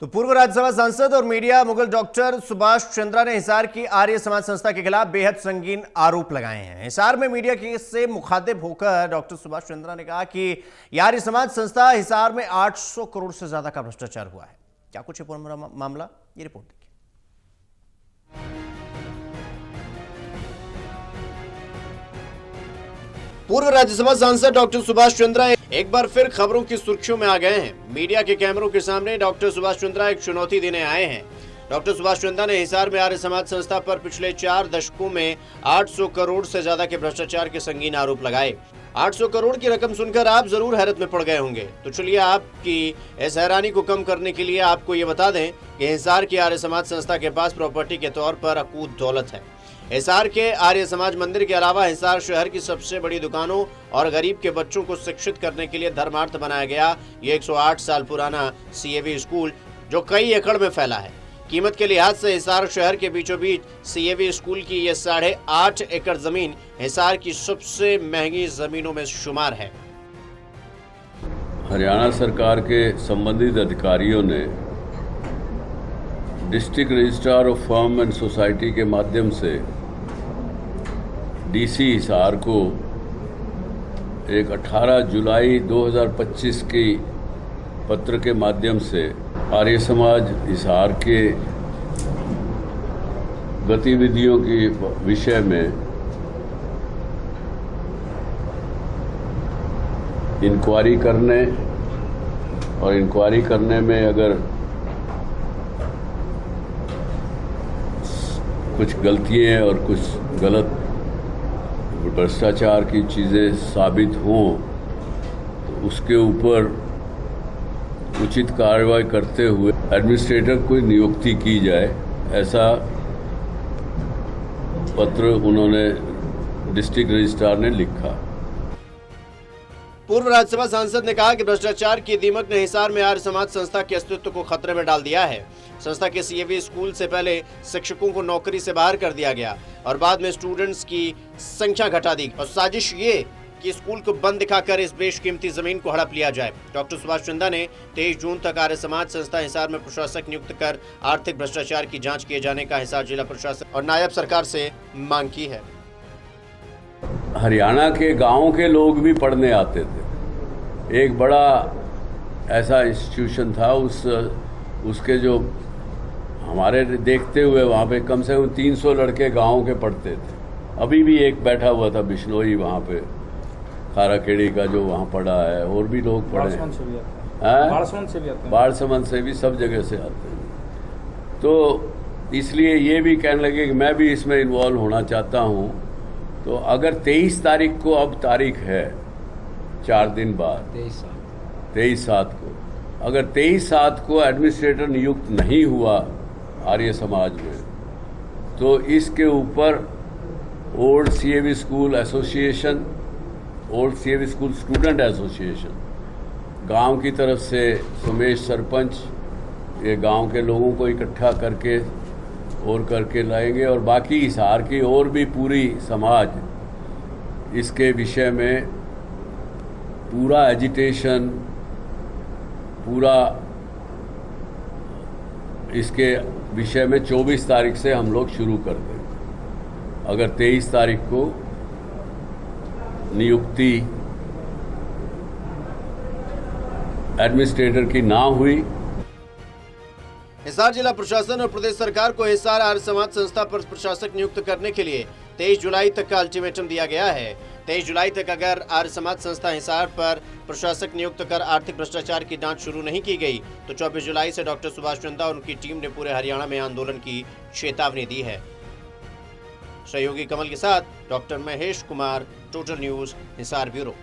तो पूर्व राज्यसभा सांसद और मीडिया मुगल डॉक्टर सुभाष चंद्रा ने हिसार की आर्य समाज संस्था के खिलाफ बेहद संगीन आरोप लगाए हैं। हिसार में मीडिया केस से मुखातिब होकर डॉक्टर सुभाष चंद्रा ने कहा कि आर्य समाज संस्था हिसार में 800 करोड़ से ज्यादा का भ्रष्टाचार हुआ है। क्या कुछ है पूरा मामला, ये रिपोर्ट देखिए। पूर्व राज्यसभा सांसद डॉक्टर सुभाष चंद्रा एक बार फिर खबरों की सुर्खियों में आ गए हैं। मीडिया के कैमरों के सामने डॉक्टर सुभाष चंद्रा एक चुनौती देने आए हैं। डॉक्टर सुभाष चंद्रा ने हिसार में आर्य समाज संस्था पर पिछले 4 दशकों में 800 करोड़ से ज्यादा के भ्रष्टाचार के संगीन आरोप लगाए। 800 करोड़ की रकम सुनकर आप जरूर हैरत में पड़ गए होंगे। तो चलिए आपकी इस हैरानी को कम करने के लिए आपको ये बता दें कि हिसार की आर्य समाज संस्था के पास प्रॉपर्टी के तौर पर अकूत दौलत है। हिसार के आर्य समाज मंदिर के अलावा हिसार शहर की सबसे बड़ी दुकानों और गरीब के बच्चों को शिक्षित करने के लिए धर्मार्थ बनाया गया ये 108 साल पुराना CAV स्कूल जो कई एकड़ में फैला है। कीमत के लिहाज से हिसार शहर के बीचों बीच CAV स्कूल की ये 8.5 एकड़ जमीन हिसार की सबसे महंगी जमीनों में शुमार है। हरियाणा सरकार के संबंधित अधिकारियों ने district registrar of firm and society के माध्यम से DC हिसार को एक 18 जुलाई 2025 की पत्र के माध्यम से आर्य समाज हिसार के गतिविधियों के विषय में इंक्वायरी करने और इंक्वायरी करने में अगर कुछ गलतियाँ और कुछ गलत भ्रष्टाचार की चीज़ें साबित हों तो उसके ऊपर उचित कार्रवाई करते हुए एडमिनिस्ट्रेटर को नियुक्ति की जाए, ऐसा पत्र उन्होंने डिस्ट्रिक्ट रजिस्ट्रार ने लिखा। पूर्व राज्यसभा सांसद ने कहा कि भ्रष्टाचार की दीमक ने हिसार में आर्य समाज संस्था के अस्तित्व को खतरे में डाल दिया है। संस्था के CAV स्कूल से पहले शिक्षकों को नौकरी से बाहर कर दिया गया और बाद में स्टूडेंट्स की संख्या घटा दी और साजिश ये कि स्कूल को बंद दिखाकर इस बेशकीमती जमीन को हड़प लिया जाए। डॉक्टर सुभाष चंद्रा ने 23 जून तक आर्य समाज संस्था हिसार में प्रशासक नियुक्त कर आर्थिक भ्रष्टाचार की जाँच किए जाने का हिसार जिला प्रशासन और नायब सरकार से मांग की है। हरियाणा के गांव के लोग भी पढ़ने आते थे। एक बड़ा ऐसा इंस्टीट्यूशन था, उसके जो हमारे देखते हुए वहाँ पे कम से कम 300 लड़के गांव के पढ़ते थे। अभी भी एक बैठा हुआ था बिश्नोई वहाँ पे, खाराखेड़ी का, जो वहाँ पढ़ा है। और भी लोग पढ़े हैं, बाढ़समंद से भी, सब जगह से आते हैं। तो इसलिए ये भी कहने लगे कि मैं भी इसमें इन्वॉल्व होना चाहता हूँ। तो अगर 23 तारीख को, अब तारीख है 4 दिन बाद, 23/7 को, अगर 23/7 को एडमिनिस्ट्रेटर नियुक्त नहीं हुआ आर्य समाज में, तो इसके ऊपर old CAV school association, old CAV school student association, गांव की तरफ से सुमेश सरपंच ये गांव के लोगों को इकट्ठा करके और करके लाएंगे और बाकी हिसार की और भी पूरी समाज इसके विषय में पूरा एजिटेशन, पूरा इसके विषय में 24 तारीख से हम लोग शुरू कर देंगे। अगर 23 तारीख को नियुक्ति एडमिनिस्ट्रेटर की ना हुई। हिसार जिला प्रशासन और प्रदेश सरकार को हिसार आर्य समाज संस्था पर प्रशासक नियुक्त करने के लिए 23 जुलाई तक का अल्टीमेटम दिया गया है। 23 जुलाई तक अगर आर्य समाज संस्था हिसार पर प्रशासक नियुक्त कर आर्थिक भ्रष्टाचार की जांच शुरू नहीं की गई तो 24 जुलाई से डॉक्टर सुभाष चंद्रा और उनकी टीम ने पूरे हरियाणा में आंदोलन की चेतावनी दी है। सहयोगी कमल के साथ doctor Mahesh Kumar, total news, Hisar bureau.